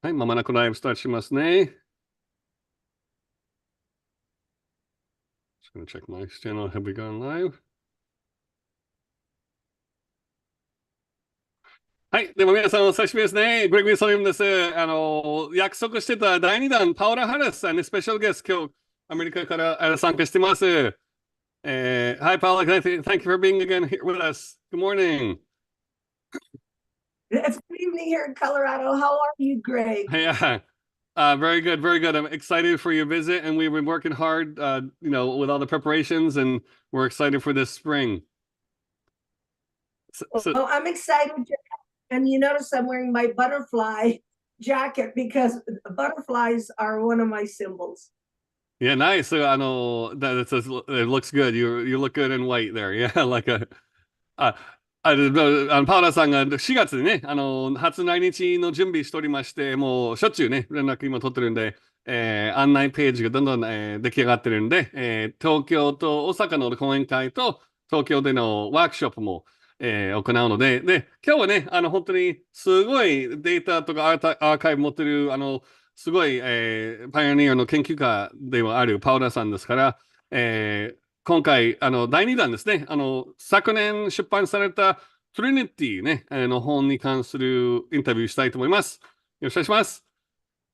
はい、まもなくライブスタートしますね。Just gonna check my channel. Have we gone live? はい、でも皆さんお久しぶりですね。グレゴリー・サリバンです。約束してた第2弾、パオラハリスさんにスペシャルゲスト、今日アメリカから参加してます。Hi, Paula. Thank you for being again here with us. Good morning. It's good evening here in Colorado. How are you, Greg? Yeah, very good, very good. I'm excited for your visit, and we've been working hard, with all the preparations, and we're excited for this spring. Well, I'm excited, and you notice I'm wearing my butterfly jacket because butterflies are one of my symbols. Yeah, nice. So, it looks good. You look good in white there. Yeah, likeあ、パウラさんが4月にね、初来日の準備しておりまして、もうしょっちゅうね、連絡今取ってるんで、案内ページがどんどん、出来上がってるんで、東京と大阪の講演会と東京でのワークショップも、行うので、今日はね、本当にすごいデータとかアーカイブ持ってる、すごい、パイオニアの研究家ではあるパウラさんですから、今回、第2弾ですね。昨年出版されたトリニティね、の本に関するインタビューしたいと思います。よろしくお願いします。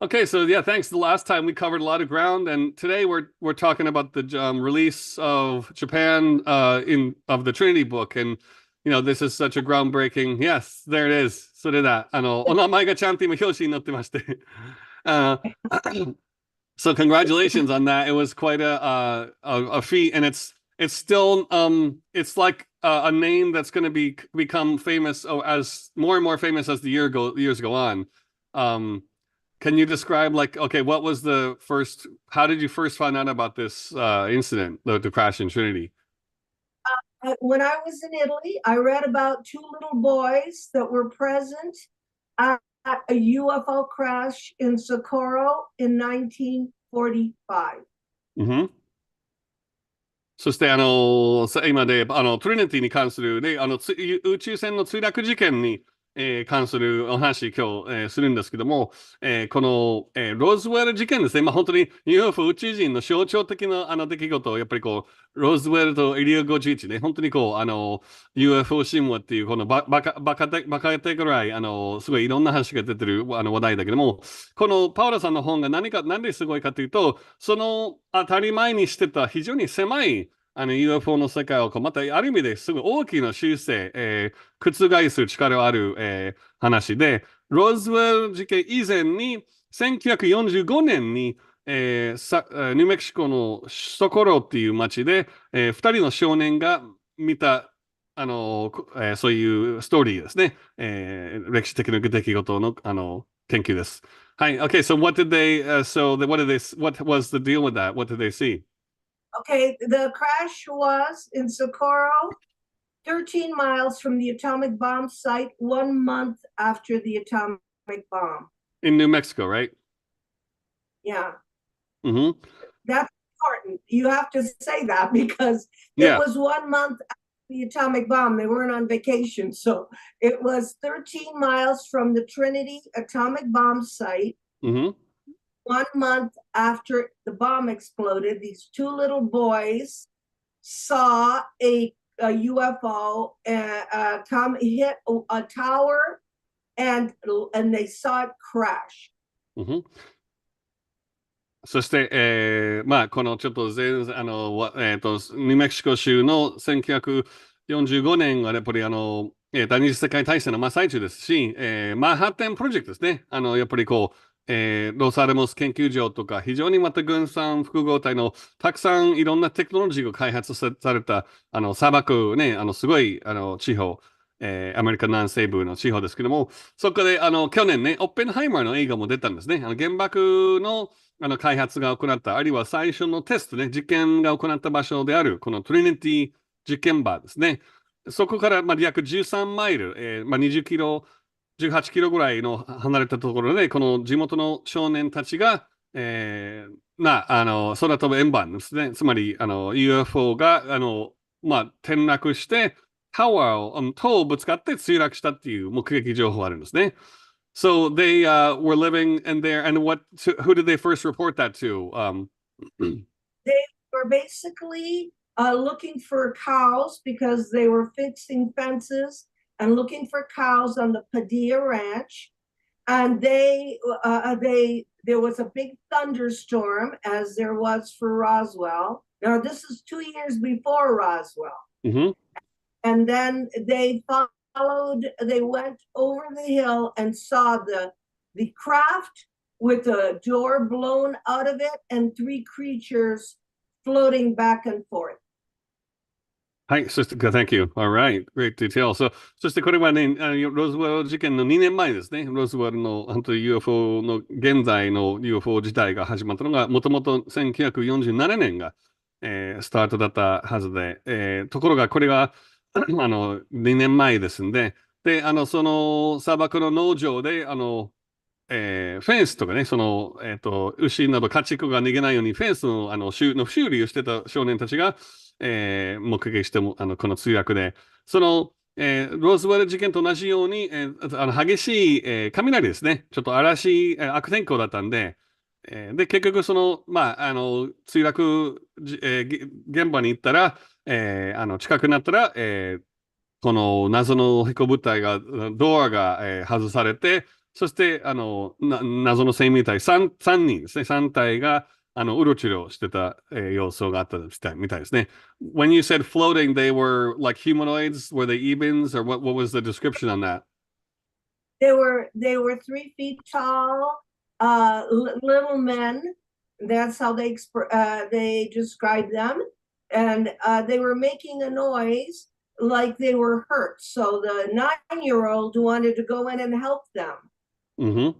Okay, so yeah, thanks. The last time we covered a lot of ground, and today we're talking about the release of Japan of the Trinity book, and this is such a groundbreaking. Yes, there it is. それだ。お名前がちゃんと今表紙になってまして。So congratulations on that. It was quite a feat, and it's still it's like a name that's going to become famous as more and more famous as the years go on. Can you describe okay, what was the first? How did you first find out about this incident, the crash in Trinity? When I was in Italy, I read about two little boys that were present at a UFO crash in Socorro in 1945. そして、今で、トリニティに関する、ね、宇宙船の墜落事件に、関するお話、今日、するんですけども、この、ロズウェル事件ですね。本当に UFO 宇宙人の象徴的な出来事を、やっぱりロズウェルとエリア51ね、本当にUFO 神話っていう、このバカ手ぐらい、すごいいろんな話が出てる話題だけども、このパウラさんの本がなんですごいかというと、その当たり前にしてた非常に狭いUFO の世界をまたある意味ですごい大きな修正、覆す力がある、話で、ロズウェル事件以前に1945年に、ニューメキシコのソコロっていう町で、2人の少年が見たそういうストーリーですね、歴史的な出来事の研究です。はい、Okay, so what was the deal with that? What did they see? Okay, the crash was in Socorro, 13 miles from the atomic bomb site, 1 month after the atomic bomb. In New Mexico, right? Yeah. Mm-hmm. That's important. You have to say that because it was 1 month after the atomic bomb. They weren't on vacation. So it was 13 miles from the Trinity atomic bomb site. Mm-hmm. 1 month after the bomb exploded, these two little boys saw a UFO come hit a tower, and they saw it crash. そして、このちょっとニューメキシコ州の1945年はやっぱり第二次世界大戦の真っ最中ですし、マンハッタンプロジェクトですね。やっぱりロサレモス研究所とか、非常にまた軍産複合体のたくさんいろんなテクノロジーが開発された、砂漠ね、すごい地方、アメリカ南西部の地方ですけども、そこで去年ね、オッペンハイマーの映画も出たんですね。原爆の開発が行った、あるいは最初のテストね、実験が行った場所である、このトリニティ実験場ですね。そこから約13マイル、20キロ、18キロぐらいの離れたところで、この地元の少年たちが、空飛ぶ円盤ですね。つまり、UFO が、転落して、塔をぶつかって墜落したっていう目撃情報があるんですね。So they were living in there, and who did they first report that to? They were basically looking for cows because they were fixing fences and looking for cows on the Padilla Ranch. And there was a big thunderstorm, as there was for Roswell. Now, this is 2 years before Roswell. Mm-hmm. And then they went over the hill and saw the craft with a door blown out of it and 3 creatures floating back and forth. はい、そして、Thank you. All right. Great detail.そしてこれはね、ロズウェル事件の2年前ですね。ロズウェルの本当に UFO の現在の UFO 自体が始まったのが、もともと1947年が、スタートだったはずで、ところがこれが2年前ですんで、その砂漠の農場で、フェンスとかね、牛など家畜が逃げないようにフェンスの修理をしてた少年たちが、目撃しても、この墜落で、ローズウェル事件と同じように、激しい、雷ですね。ちょっと嵐、悪天候だったんで、で、結局、墜落、現場に行ったら、近くなったら、この謎の飛行物体が、ドアが、外されて、そして、謎の生命体3人ですね。3体が、うろちょろしてた、様子があったみたいですね。When you said floating, they were like humanoids? Were they ebens? Or what was the description on that? They were 3 feet tall, little men. That's how they described them. And they were making a noise like they were hurt. So the 9-year-old wanted to go in and help them. Mm-hmm.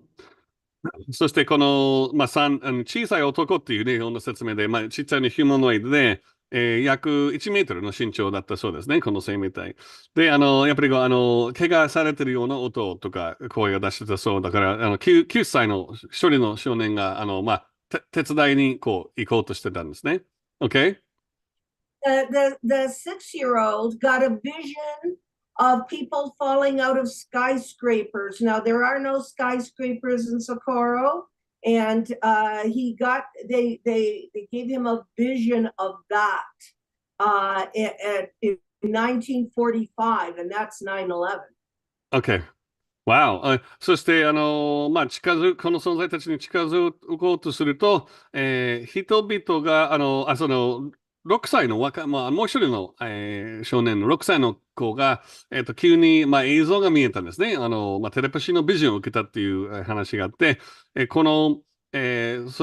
そしてこの、小さい男っていうね、日本の説明で、ちっちゃいのヒューマノイドで、約1メートルの身長だったそうですね、この生命体。で、やっぱり怪我されてるような音とか声を出してたそうだから、9歳の一人の少年が、手伝いに行こうとしてたんですね。OK? The 6-year-old got a vision of people falling out of skyscrapers. Now, there are no skyscrapers in Socorro, and they gave him a vision of that in 1945, and that's 9/11. Okay. Wow. そして、この存在たちに近づこうとすると、人々が、6歳のもう一人の、少年の6歳の子が、急に、映像が見えたんですね。テレパシーのビジョンを受けたっていう話があって、そ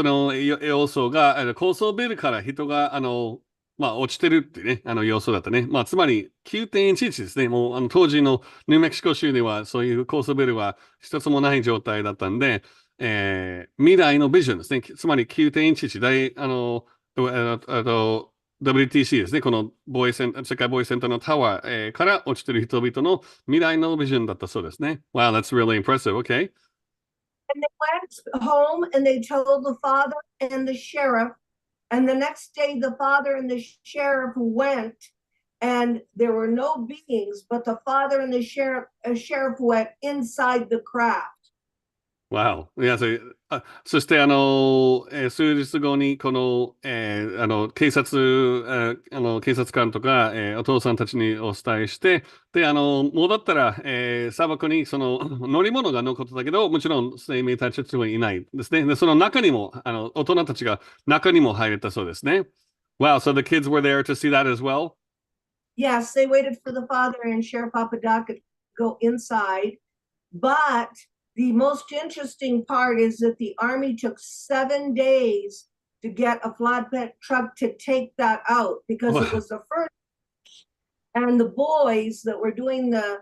の様相が、高層ビルから人が、落ちてるっていうね、様相だったね。つまり 9.11 ですね。もう、当時のニューメキシコ州では、そういう高層ビルは一つもない状態だったんで、未来のビジョンですね。つまり 9.11 WTC ですね。この世界防衛センターのタワー、から落ちてる人々の未来のビジョンだったそうですね。Wow, that's really impressive. Okay. And they went home and they told the father and the sheriff. And the next day, the father and the sheriff went, and there were no beings, but the father and the sheriff went inside the craft. Wow. そして、数日後に、この、警察官とか、お父さんたちにお伝えして、で、戻ったら、砂漠にその乗り物が残ってたけど、もちろん生命体たちはいないですね。で、その中にも、大人たちが中にも入れたそうですね。Wow, so the kids were there to see that as well? Yes, they waited for the father and Sheriff Papadaka to go inside, but the most interesting part is that the Army took 7 days to get a flatbed truck to take that out because it was the first. And the boys that were doing the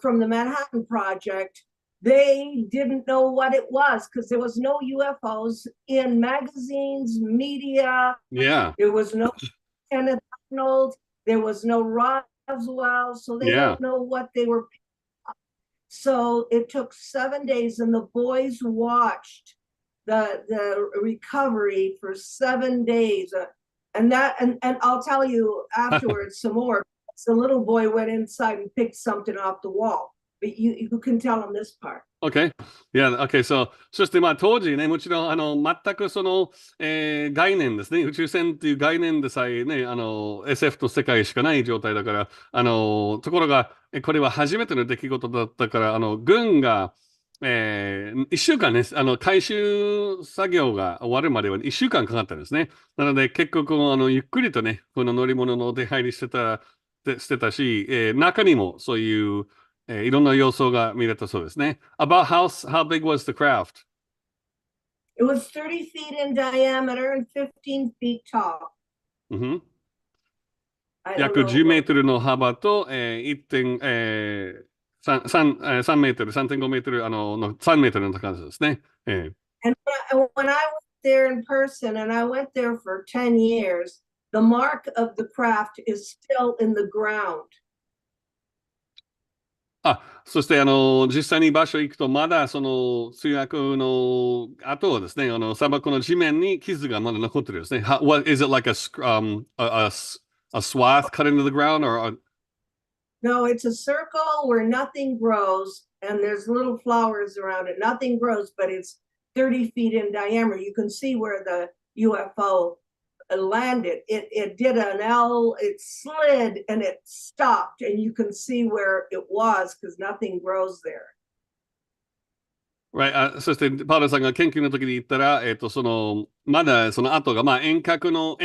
from the Manhattan Project, they didn't know what it was because there was no UFOs in magazines, media. Yeah. There was no Kenneth Arnold. There was no Roswell. So they don't know what they were. So it took 7 days, and the boys watched the recovery for 7 days. And I'll tell you afterwards some more. The little boy went inside and picked something off the wall. but you can tell them this part. Okay. Yeah, okay. So, そしてまあ当時ね、もちろん全くその、概念ですね、宇宙船っていう概念でさえね、SF と世界しかない状態だから、ところが、これは初めての出来事だったから、軍が、1週間ね、回収作業が終わるまでは1週間かかったんですね。なので結局、ゆっくりとね、この乗り物の出入りしてたし、中にもそういう、いろんな様相が見れたそうですね。About how big was the craft? It was 30 feet in diameter and 15 feet tall. 約10メートルの幅と、3メートル、3.5メートル、3メートルの高さですね。And when I went there in person, and I went there for 10 years, the mark of the craft is still in the ground. そして実際に場所行くと、まだその墜落の後はですね、砂漠の地面に傷がまだ残ってるんですね。What is it like a swath cut into the ground or? No, it's a circle where nothing grows, and there's little flowers around it. Nothing grows, but it's 30 feet in diameter. You can see where the UFO landed. It did an L, it slid and it stopped, and you can see where it was because nothing grows there. Right. そして、パウロさんが研究の時に言ったら、まだその後が、まあ、円角の、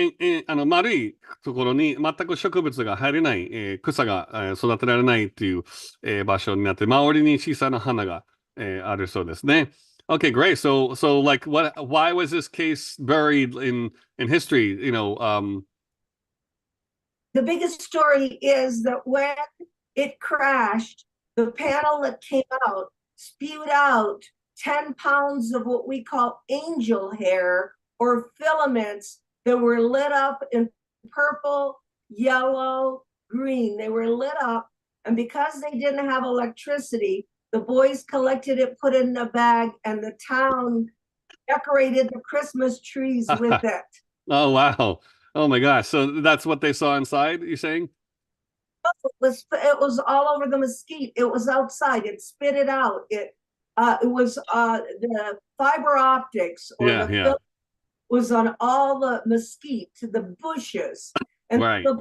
丸いところに全く植物が入れない、草が、育てられないっていう、場所になって、周りに小さな花が、あるそうですね。Okay, great. So like, why was this case buried in history? The biggest story is that when it crashed, the panel that came out spewed out 10 pounds of what we call angel hair or filaments that were lit up in purple, yellow, green. They were lit up, and because they didn't have electricity, the boys collected it, put it in a bag, and the town decorated the Christmas trees with it. Oh, wow. Oh, my gosh. So that's what they saw inside, you're saying? It was all over the mesquite. It was outside. It spit it out. It was the fiber optics was on all the mesquite, the bushes. And right. The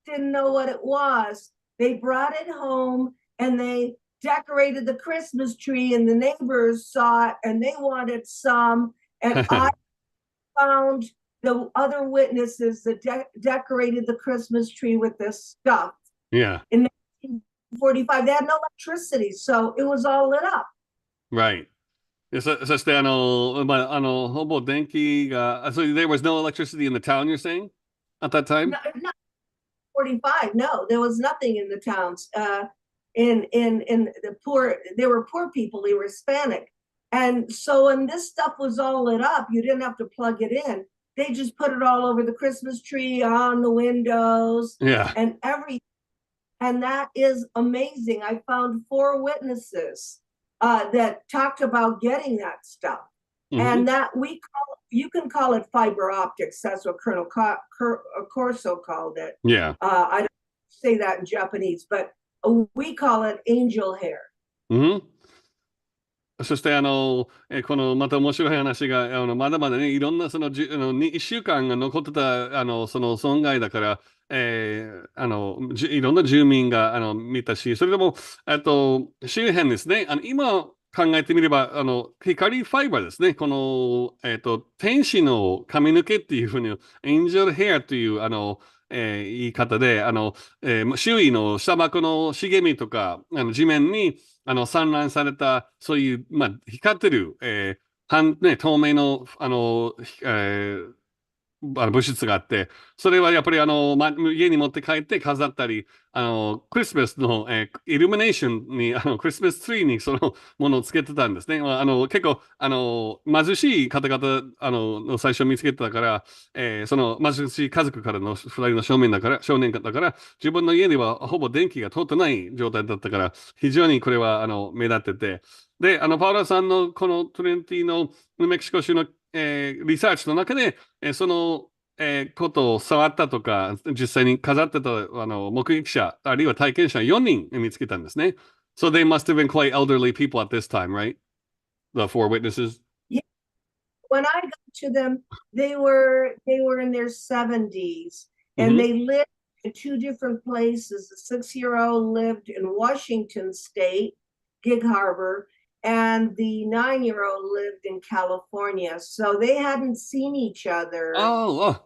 didn't know what it was. They brought it home and they decorated the Christmas tree, and the neighbors saw it and they wanted some. And I found the other witnesses that decorated the Christmas tree with this stuff. Yeah. In 1945, they had no electricity, so it was all lit up. Right. そしてほぼ電気が、so there was no electricity in the town, you're saying, at that time? No, 45, no, there was nothing in the towns. In the poor, they were poor people, they were Hispanic. And so when this stuff was all lit up, you didn't have to plug it in. They just put it all over the Christmas tree, on the windows, and everything. And that is amazing. I found 4 witnesses that talked about getting that stuff. And that you can call it fiber optics. That's what Colonel Corso called it. Yeah. I don't say that in Japanese, but we call it angel hair. そしてこのまた面白い話がまだまだねいろんなその1週間が残ってたその損害だから、いろんな住民が見たし、それでも周辺ですね、今考えてみれば光ファイバーですね、この天使の髪の毛っていうふうにエンジェルヘアという言い方で周囲の砂漠の茂みとか地面に散乱されたそういう、まあ、光ってる、透明の物質があって、それはやっぱり家に持って帰って飾ったり、クリスマスの、イルミネーションにクリスマスツリーにそのものをつけてたんですね。結構貧しい方々の最初見つけてたから、その貧しい家族からの2人の少年だから自分の家にはほぼ電気が通ってない状態だったから非常にこれは目立ってて、でパウラさんのこのトレンティのニューメキシコ州のリサーチの中で、その、ことを触ったとか、実際に飾ってた目撃者、あるいは体験者4人見つけたんですね。So they must have been quite elderly people at this time, right? The four witnesses. Yeah. When I got to them, they were in their 70s, and they lived in two different places. The 6-year-old lived in Washington State, Gig Harbor, and the 9-year-old lived in California. So they hadn't seen each other. Oh,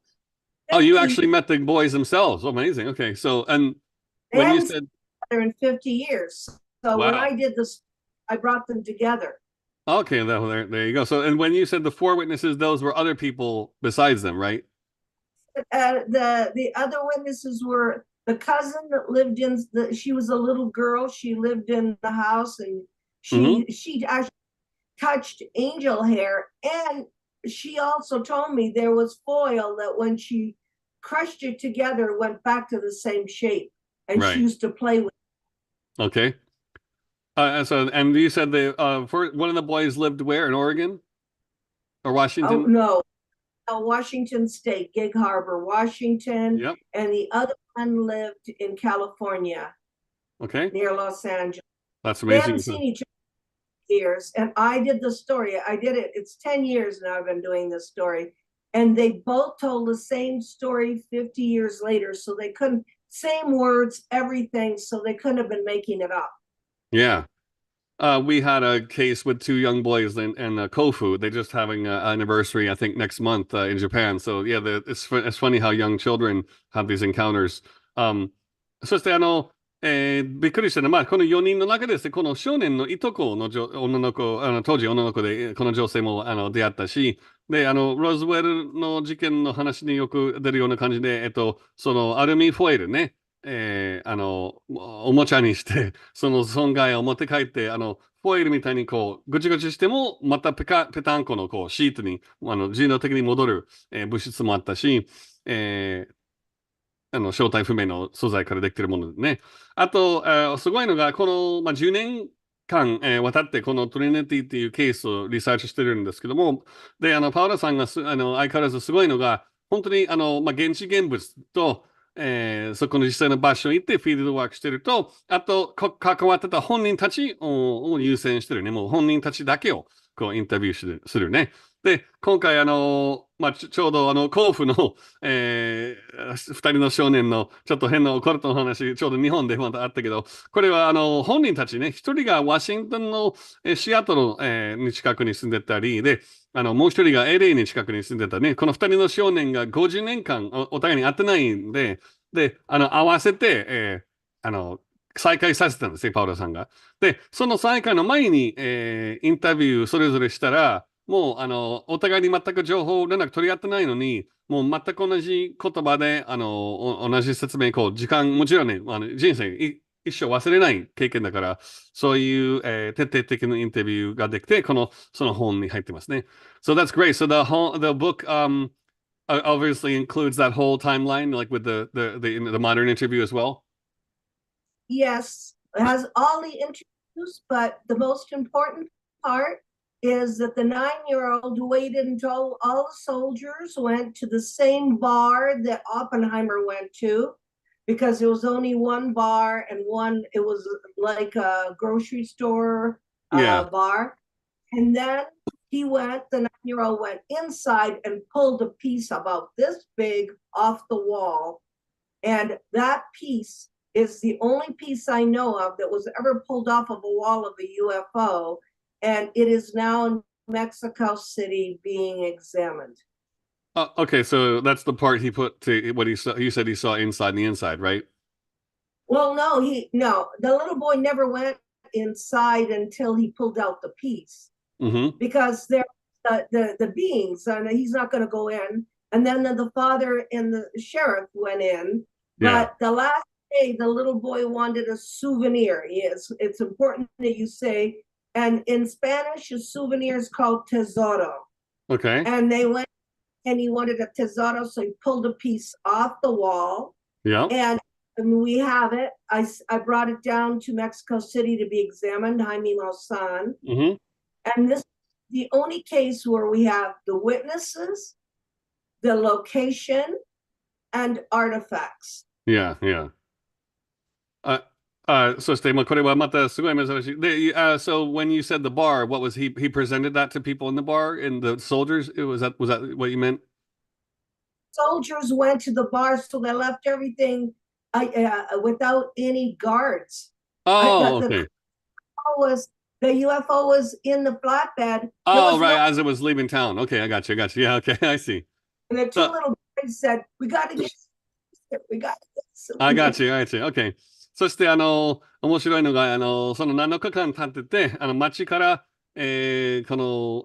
you actually met the boys themselves. Amazing. Okay. So, and when you said in 50 years. So when I did this, I brought them together. Okay, there you go. So, and when you said the four witnesses, those were other people besides them, right? The other witnesses were the cousin that lived in she was a little girl. She lived in the house, and she actually touched angel hair, and she also told me there was foil that when she crushed it together went back to the same shape, and she used to play with it. Okay. And you said one of the boys lived where, in Oregon or Washington? Oh, no, Washington State, Gig Harbor, Washington. Yep. And the other one lived in California. Okay. Near Los Angeles. That's amazing. They haven't seen each other for years, and I did the story. I did it. It's 10 years now I've been doing this story, and they both told the same story 50 years later. So they couldn't, same words, everything. So they couldn't have been making it up. Yeah. We had a case with two young boys in Kofu. They're just having an anniversary, I think, next month in Japan. So yeah, it's funny how young children have these encounters. そしてびっくりしたのは、まあ、この4人の中ですね、この少年のいとこの女の子、当時女の子で、この女性も出会ったし、で、ロズウェルの事件の話によく出るような感じで、そのアルミフォイルね、おもちゃにして、その損害を持って帰って、フォイルみたいにこう、ぐちぐちしても、またペタンコのこうシートに、自動的に戻る、物質もあったし、正体不明の素材からできているものでね。あと、すごいのが、この、10年間、渡って、このトリニティっていうケースをリサーチしてるんですけども、で、パウラさんが相変わらずすごいのが、本当に、現地現物と、そこの実際の場所に行ってフィールドワークしてると、あと、関わってた本人たちを優先してるね。もう本人たちだけをこうインタビューするね。で、今回ちょうど甲府の、2人の少年のちょっと変なオカルトの話、ちょうど日本でまたあったけど、これは本人たちね、一人がワシントンのシアトルに近くに住んでたり、で、もう一人が LA に近くに住んでたね、この2人の少年が50年間お互いに会ってないんで、合わせて、再会させたんですね、パウラさんが。で、その再会の前に、インタビューそれぞれしたら、もうお互いに全く情報連絡取り合ってないのに、もう全く同じ言葉で同じ説明、時間、もちろんね、人生一生忘れない経験だから、そういう、徹底的なインタビューができて、その本に入ってますね。So that's great. So the book obviously includes that whole timeline, like with the modern interview as well. Yes, it has all the interviews, but the most important part is that the 9-year-old waited until all the soldiers went to the same bar that Oppenheimer went to, because there was only one bar and it was like a grocery store bar. And then the 9-year-old went inside and pulled a piece about this big off the wall. And that piece is the only piece I know of that was ever pulled off of a wall of a UFO. And it is now in Mexico City being examined. Okay, so that's the part he put to what he saw. You said he saw inside the inside, right? Well, no, the little boy never went inside until he pulled out the piece, because they're the beings, and he's not going to go in. And then the father and the sheriff went in, but the last day, the little boy wanted a souvenir. Yes, it's important that you say. And in Spanish, a souvenir is called tesoro. Okay. And they went, and he wanted a tesoro, so he pulled a piece off the wall. Yeah. And we have it. I brought it down to Mexico City to be examined, Jaime Maussan. And this is the only case where we have the witnesses, the location, and artifacts. Yeah. そして、まあ、これはまたすごい珍しい。で、so when you said the bar, what was he presented that to people in the bar and the soldiers? Was that what you meant? Soldiers went to the bar, so they left everything without any guards. Oh, The okay. was the UFO was in the flatbed. There Oh, was right, no, as it was leaving town. Okay, I got you. Yeah, okay, I see. and the two So, little boys said, "We got to get, we got to get." I got you, I got you. Okay. そして、面白いのが、その7日間経ってて、街から、この、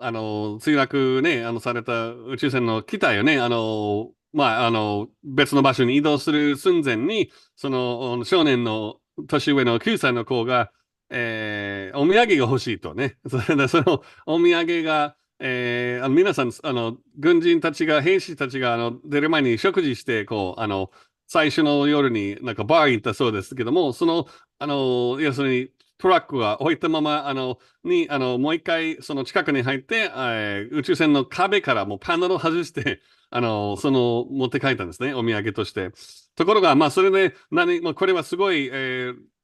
墜落ね、された宇宙船の機体をね、まあ、別の場所に移動する寸前に、その、少年の年上の9歳の子が、お土産が欲しいとね。それで、そのお土産が、皆さん、軍人たちが、兵士たちが、出る前に食事して、こう、最初の夜になんかバー行ったそうですけども、その、要するにトラックが置いたまま、もう一回その近くに入って、宇宙船の壁からもうパネルを外して、持って帰ったんですね、お土産として。ところが、まあ、それで、まあ、これはすごい、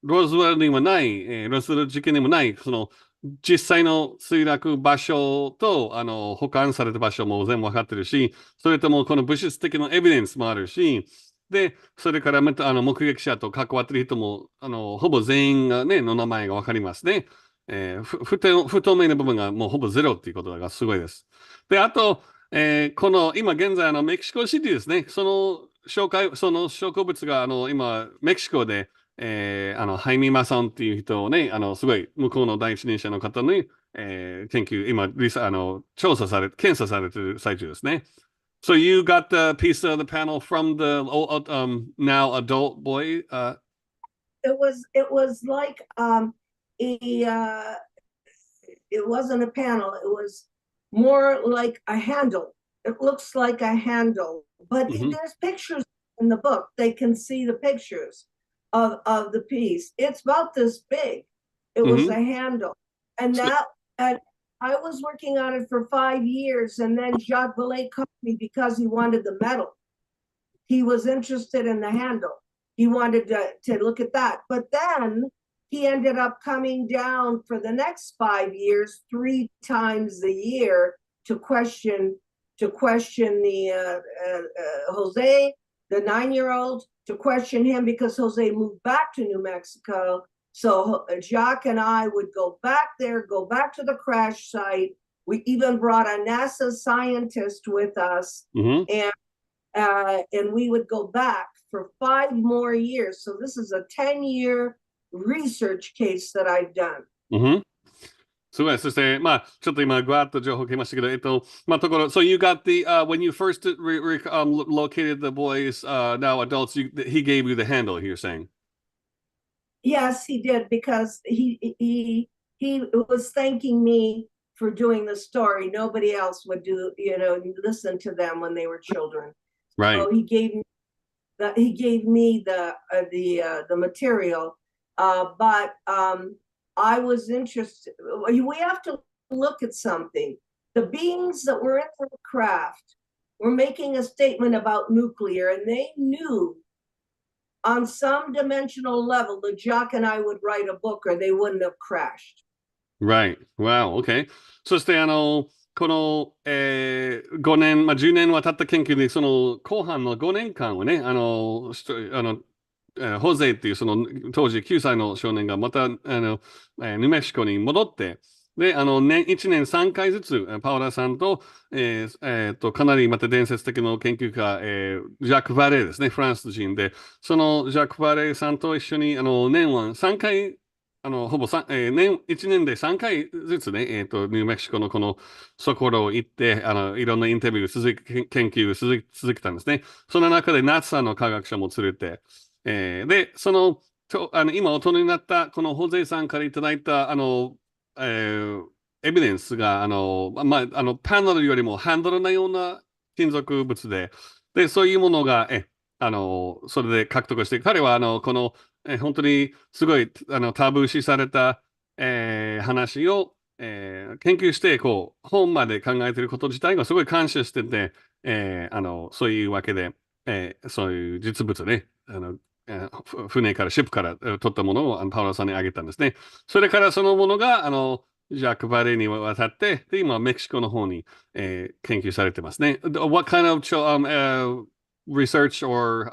ロズウェルにもない、ロズウェル事件にもない、実際の墜落場所と、保管された場所も全部分かってるし、それともこの物質的なエビデンスもあるし、で、それからまた目撃者と関わっている人も、ほぼ全員がね、の名前が分かりますね。不透明な部分がもうほぼゼロっていうことがすごいです。で、あと、この今現在メキシコシティですね。その植物が今メキシコで、ハイミマソンっていう人をね、すごい向こうの第一人者の方に、研究、今、検査されている最中ですね。So you got the piece of the panel from the now adult boy. It was like a it wasn't a panel. It was more like a handle. It looks like a handle, but there's pictures in the book. They can see the pictures of the piece. It's about this big. It was a handle, and I was working on it for 5 years, and then Jacques Vallée called me because he wanted the metal. He was interested in the handle. He wanted to look at that. But then he ended up coming down for the next 5 years, 3 times a year to question the Jose, the 9-year-old, to question him because Jose moved back to New Mexico. So Jacques and I would go back there, go back to the crash site. We even brought a NASA scientist with us, and we would go back for 5 more years. So this is a 10-year research case that I've done. すごい。そして、まあ、ちょっと今、ぐわっと情報来ましたけど、まあ、ところ、so you got when you first located the boys, now adults, he gave you the handle, you're saying? Yes, he did, because he was thanking me for doing the story. Nobody else would listen to them when they were children. Right. So he gave me the material, but I was interested. We have to look at something. The beings that were in the craft were making a statement about nuclear, and they knew on some dimensional level that Jacques and I would write a book or they wouldn't have crashed. Right. Wow. Okay. そして、この、5年、まあ、10年渡った研究で、その後半の5年間をね、ホゼっていうその当時9歳の少年がまたニュメキシコに戻って、で、1年3回ずつ、パオラさんと、かなりまた伝説的な研究家、ジャック・バレーですね、フランス人で、そのジャック・バレーさんと一緒に、年は3回、ほぼ1年で3回ずつね、ニューメキシコのこのそころ行って、いろんなインタビュー、研究続けたんですね。その中でナツさんの科学者も連れて、で、今大人になったこのホゼさんからいただいたエビデンスがパネルよりもハンドルのような金属物で、そういうものがそれで獲得して、彼はこの本当にすごいタブー視された、話を、研究して本まで考えていること自体がすごい感謝してて、そういうわけで、そういう実物ね船から、シップから取ったものをパウラさんにあげたんですね。それからそのものが、ジャック・バレーに渡って、で、今、メキシコの方に、研究されてますね。What kind of research or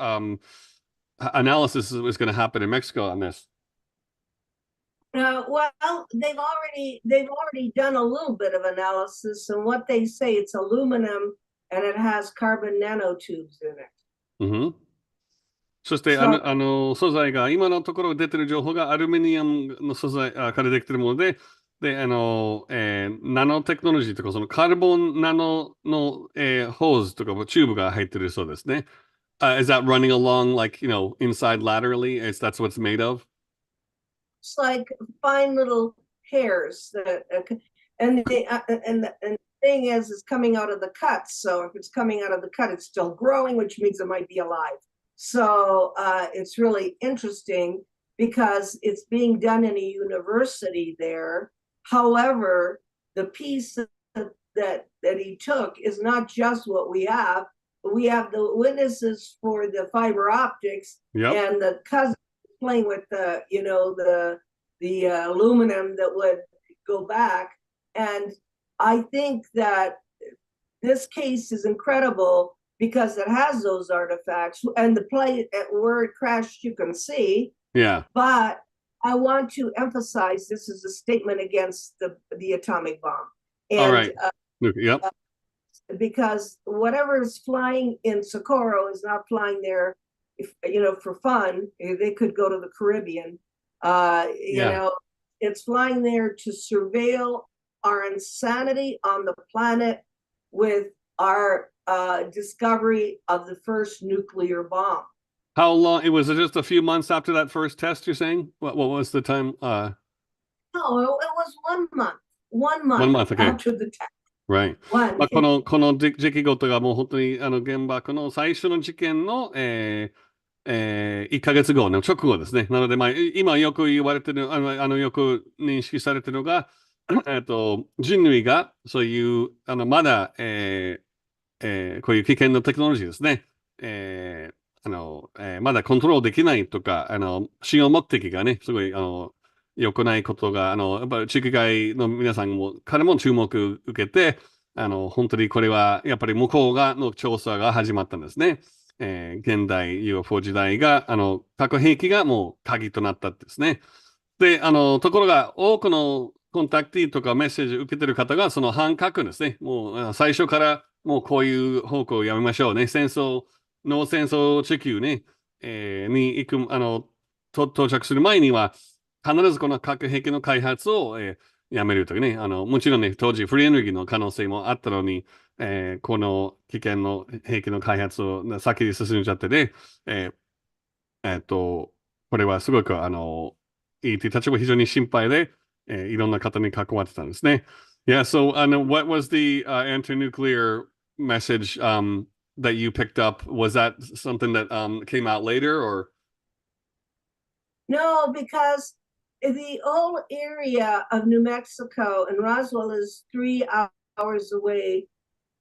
analysis is going to happen in Mexico on this? Well, they've already done a little bit of analysis, and what they say it's aluminum and it has carbon nanotubes in it. そして、素材が、今のところ出てる情報がアルミニウムの素材からできているもので、で、ナノテクノロジーとか、そのカルボンナノの、ホーズとかチューブが入ってるそうですね。Is that running along, like, inside laterally? That's what it's made of? It's like fine little hairs that, and the thing is, it's coming out of the cut. So if it's coming out of the cut, it's still growing, which means it might be alive. So it's really interesting because it's being done in a university there. However, the piece that he took is not just what we have. We have the witnesses for the fiber optics and the cousin playing with the aluminum that would go back. And I think that this case is incredible because it has those artifacts, and the plane where it crashed you can see. But I want to emphasize this is a statement against the atomic bomb. And, all right. Because whatever is flying in Socorro is not flying there, for fun. They could go to the Caribbean. It's flying there to surveil our insanity on the planet with our discovery of the first nuclear bomb. How long? It was just a few months after that first test, you're saying? What was the time? No, it was 1 month. 1 month, 1 month after the test. Right. この出来事がもう本当に原爆の最初の事件の、1ヶ月後の直後ですね。なので、今よく言われてる、よく認識されてるのが、人類がそういう、まだ、こういう危険なテクノロジーですね。まだコントロールできないとか、使用目的がね、すごい、良くないことが、やっぱり地域外の皆さんも、彼も注目受けて、本当にこれは、やっぱり向こうの調査が始まったんですね。現代 UFO 時代が、核兵器がもう鍵となったんですね。で、ところが、多くのコンタクティとかメッセージを受けている方が、その反核ですね。もう、最初から、もうこういう方向をやめましょうね。ノー戦争地球ね、に行く、到着する前には、必ずこの核兵器の開発を、やめるというね、もちろんね、当時フリーエネルギーの可能性もあったのに、この危険の兵器の開発を先に進んじゃってね、これはすごくET たちも非常に心配で、いろんな方に関わってたんですね。Yeah, so what was the anti-nuclear message that you picked up? Was that something that came out later, or? No, because the whole area of New Mexico and Roswell is 3 hours away.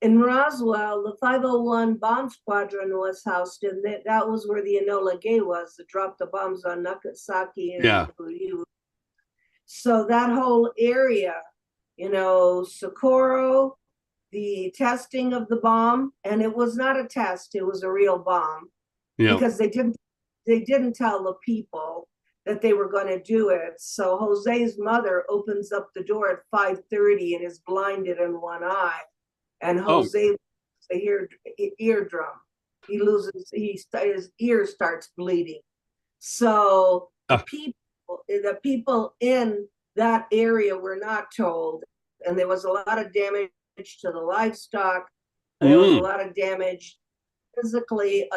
In Roswell, the 501 bomb squadron was housed, and that was where the Enola Gay was, that dropped the bombs on Nagasaki and Hiroshima. So that whole area, Socorro, the testing of the bomb, and it was not a test, it was a real bomb. Because they didn't tell the people that they were going to do it. So Jose's mother opens up the door at 5:30 and is blinded in one eye. And Jose loses the eardrum. His ear starts bleeding. So the people in that area were not told. And there was a lot of damage to the livestock. There was a lot of damage physically.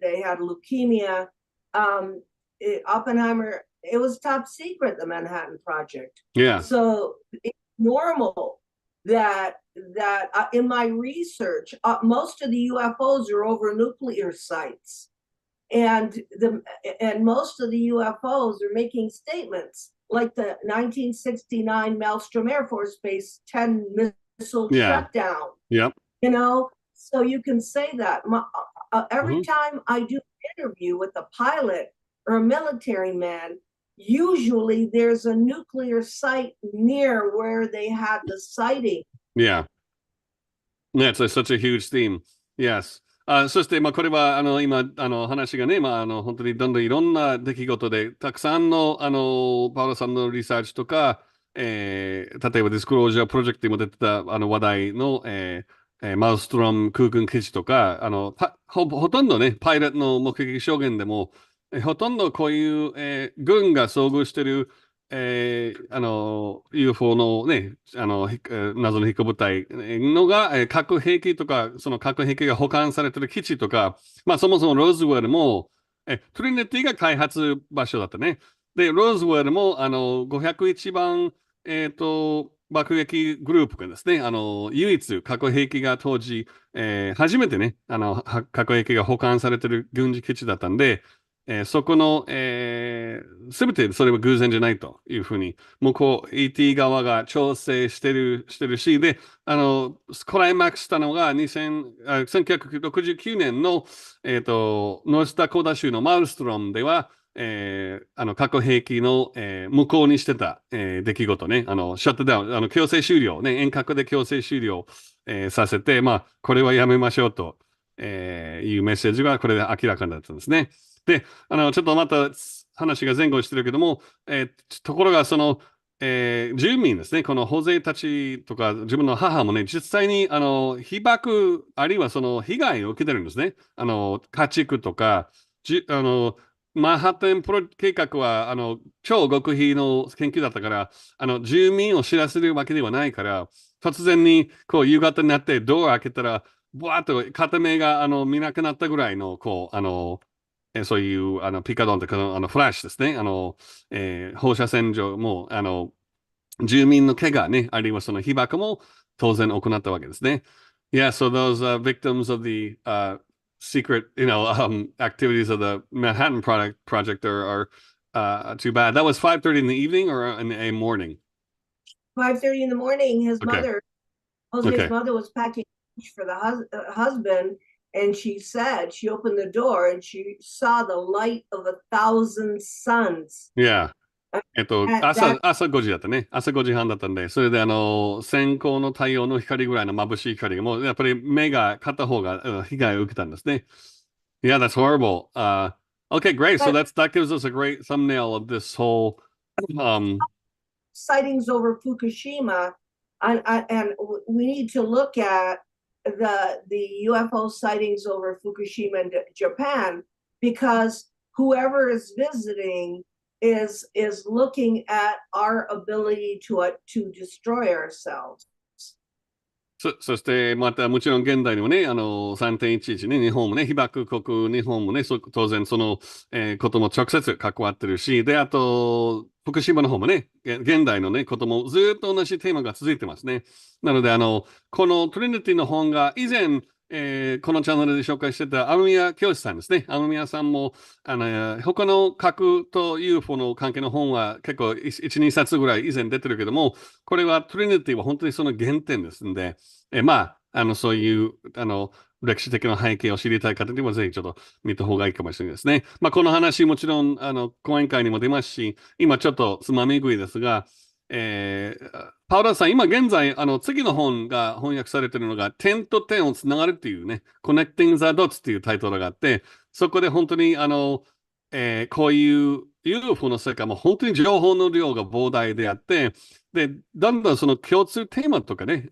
They had leukemia. Oppenheimer, it was top secret, the Manhattan Project. Yeah. So it's normal that in my research, most of the UFOs are over nuclear sites, and most of the UFOs are making statements like the 1969 Maelstrom Air Force Base 10 missile shutdown. Yep. So you can say that every time I do interview with a pilot or a military man, usually there's a nuclear site near where they had the sighting. Yeah. That's such a huge theme. Yes. そして、これは今話がね、本当にどんどんいろんな出来事で、たくさんのパウロさんのリサーチとか、例えばディスクロージャープロジェクトにも出てた話題の、マウストロム空軍基地とか、ほとんどね、パイロットの目撃証言でも、ほとんどこういう、軍が遭遇している、UFO のね、謎の飛行物体のが、核兵器とか、その核兵器が保管されている基地とか、そもそもローズウェルも、トリニティが開発場所だったね。で、ローズウェルも、501番、爆撃グループがですね、唯一核兵器が当時、初めてね、核兵器が保管されている軍事基地だったんで、そこの、すべてそれは偶然じゃないというふうに、向こう ET 側が調整してるし、で、クライマックスしたのが1969年の、ノースダコーダ州のマルストロムでは、核兵器の、無効にしてた、出来事ね、シャットダウン、強制終了、ね、遠隔で強制終了、させて、これはやめましょうと、いうメッセージがこれで明らかになったんですね。で、ちょっとまた話が前後してるけども、ところがその、住民ですね、このホゼたちとか自分の母もね、実際に被爆あるいはその被害を受けてるんですね。家畜とか、マンハッタンプロ計画は超極秘の研究だったから、住民を知らせるわけではないから、突然にこう夕方になってドア開けたら、ぼわっと片目が見なくなったぐらいの、こう、そういうピカドンとかフラッシュですね。放射線状も住民の怪我ね、あるいはその被爆も当然行ったわけですね。Yeah, so those victims of the secret, activities of the Manhattan project are too bad. That was 5:30 in the evening or in the morning? 5:30 in the morning, Jose's Okay. mother was packing lunch for the husband, and she said she opened the door and she saw the light of 1,000 suns. Yeah. 朝5時だったね。朝5時半だったんで、それで先行の太陽の光ぐらいの眩しい光が、もうやっぱり目が片方が被害を受けたんですね。Yeah, that's horrible. Okay, great. So that gives us a great thumbnail of this whole sightings over Fukushima, and we need to look at the UFO sightings over Fukushima in Japan, because whoever is visiting is looking at our ability to destroy ourselves. そしてまたもちろん現代にもね、3.11ね、日本もね、被爆国、日本もね、当然その、ことも直接関わってるし、で、あと、福島の方もね、現代のね、こともずっと同じテーマが続いてますね。なので、このトリニティの本が以前、このチャンネルで紹介してた雨宮教師さんですね。雨宮さんも、他の核と UFO の関係の本は結構1、2冊ぐらい以前出てるけども、これはトリニティは本当にその原点ですんで、そういう歴史的な背景を知りたい方にもぜひちょっと見た方がいいかもしれないですね。この話もちろん講演会にも出ますし、今ちょっとつまみ食いですが、パウラさん、今現在、次の本が翻訳されているのが、点と点をつながるっていうね、Connecting the Dots っていうタイトルがあって、そこで本当に、こういう UFO の世界も本当に情報の量が膨大であって、で、だんだんその共通テーマとかね、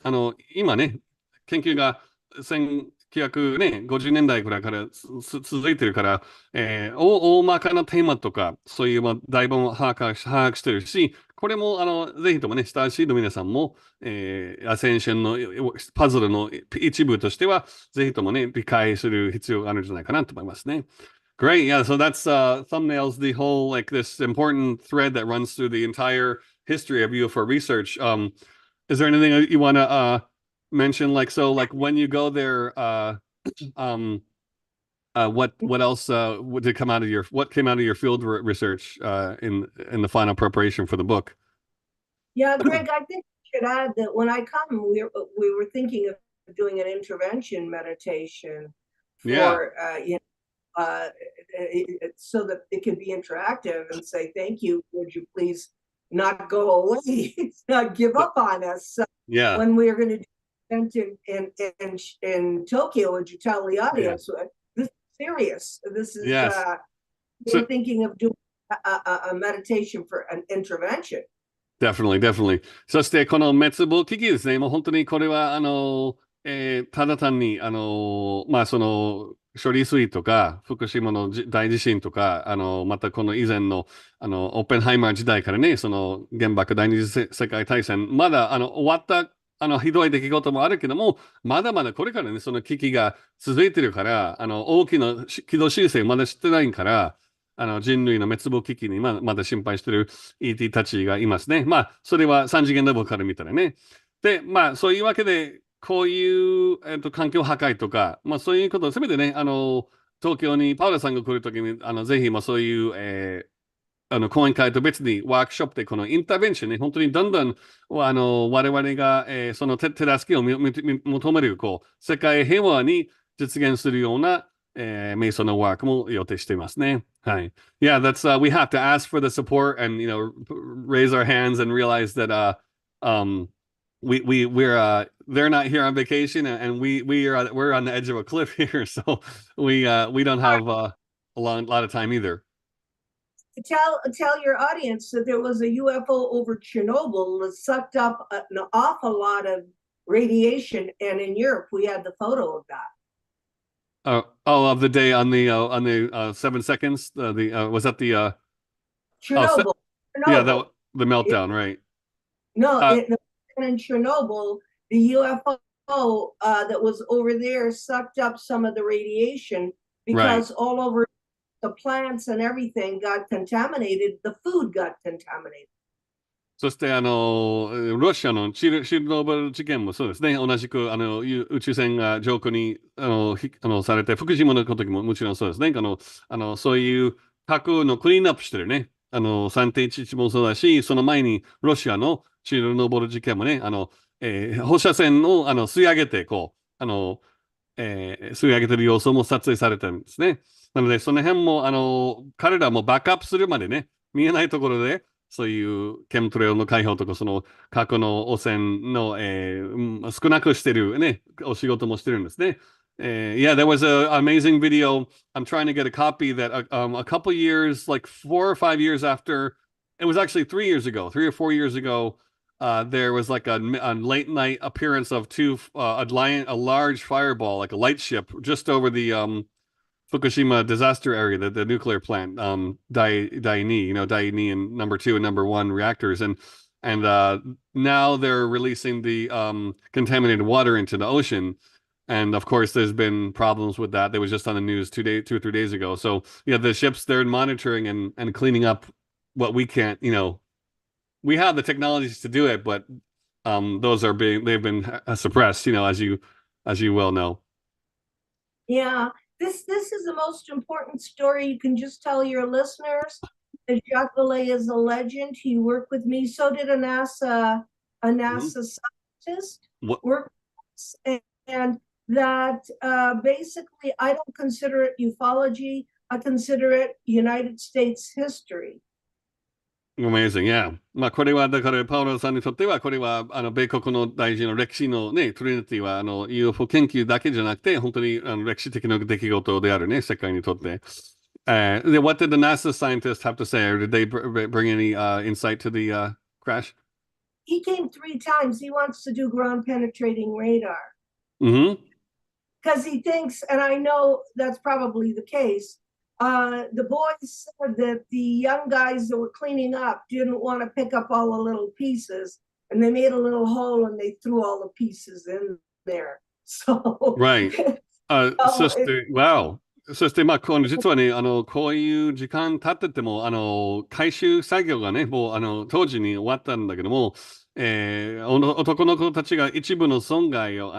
今ね、研究が1950年代ぐらいから続いてるから、大まかなテーマとか、そういう題本を把握してるし、これもぜひともね、スターシード皆さんも、アセンションのパズルの一部としては、ぜひともね、理解する必要があるんじゃないかなと思いますね。Great. Yeah. So that's thumbnails the whole like this important thread that runs through the entire history of UFO research. Is there anything you want to mention? Like when you go there, what else came out of your field research in the final preparation for the book? Yeah, Greg, I think I should add that when I come, we were thinking of doing an intervention meditation for so that it can be interactive and say, thank you, would you please not go away, not give up on us. So Yeah. when we're going to do an event in Tokyo, would you tell the audience, this is serious. This is, we're thinking of doing a meditation for an intervention. Definitely, definitely. そして、この滅亡危機ですね。もう本当にこれは、ただ単に、その、処理水とか、福島の大地震とか、またこの以前の、オッペンハイマー時代からね、その原爆第二次世界大戦、まだ、終わった、ひどい出来事もあるけども、まだまだこれからね、その危機が続いてるから、大きな軌道修正まだしてないから、人類の滅亡危機にまだ心配してる ET たちがいますね。まあ、それは3次元レベルから見たらね。で、まあ、そういうわけで、こういう、環境破壊とか、まあ、そういうことをすべてね、東京にパウラさんが来るときに、ぜひ、まあ、そういう、講演会と別にワークショップでこのインターベンションね、本当にどんどん、我々が、その手助けを求める、こう、世界平和に実現するような、瞑想のワークも予定していますね。はい。Yeah, that's, we have to ask for the support and, raise our hands and realize that, we're they're not here on vacation and we're on the edge of a cliff here, so we don't have a lot of time either. Tell your audience that there was a UFO over Chernobyl that sucked up an awful lot of radiation, and in Europe we had the photo of that. Of the day on the 7 seconds. Was that the Chernobyl? Yeah, the meltdown, right? No, in Chernobyl, the UFO that was over there sucked up some of the radiation because all over the plants and everything got contaminated. The food got contaminated. そしてロシアのチェルノブイリ事件もそうですね。同じく宇宙船が上空にされて、福島の時ももちろんそうですね。そういう核のクリーンアップしてるね。3.11もそうだし、その前にロシアのチェルノブイリ事件もね、放射線を吸い上げて、こう、吸い上げてる様子も撮影されてるんですね。なので、その辺も、彼らもバックアップするまでね、見えないところで、そういうケムトレイルの開放とか、その核の汚染の、少なくしてるね、お仕事もしてるんですね。Yeah, there was an amazing video. I'm trying to get a copy that a couple years, like 4 or 5 years after, it was actually 3 years ago, 3 or 4 years ago, there was like a late night appearance of a large fireball, like a light ship, just over the Fukushima disaster area, the nuclear plant, Daini, Daini and number 2 and number 1 reactors, and now they're releasing the contaminated water into the ocean. And of course, there's been problems with that. They was just on the news 2 or 3 days ago. So yeah, the ships, they're monitoring and cleaning up what we can't. We have the technologies to do it, but they've been suppressed. As you well know. Yeah, this is the most important story you can just tell your listeners. Jacques Vallée is a legend. He worked with me. So did a NASA scientist. Worked and that basically, I don't consider it ufology. I consider it United States history. Amazing, yeah. まあこれはだからパウロさんにとってはこれは米国の大事な歴史のねトリニティはUFO 研究だけじゃなくて本当に歴史的な出来事であるね世界にとって。What did the NASA scientists have to say? Or did they bring any insight to the crash? He came 3 times. He wants to do ground penetrating radar. Mm-hmm. Because he thinks, and I know that's probably the case, the boys said that the young guys that were cleaning up didn't want to pick up all the little pieces, and they made a little hole and they threw all the pieces in there. So right. そして、wow. そして、まあ、実はね、こういう時間経ってても、回収作業がね、もう、当時に終わったんだけども、男の子たちが一部の損害を、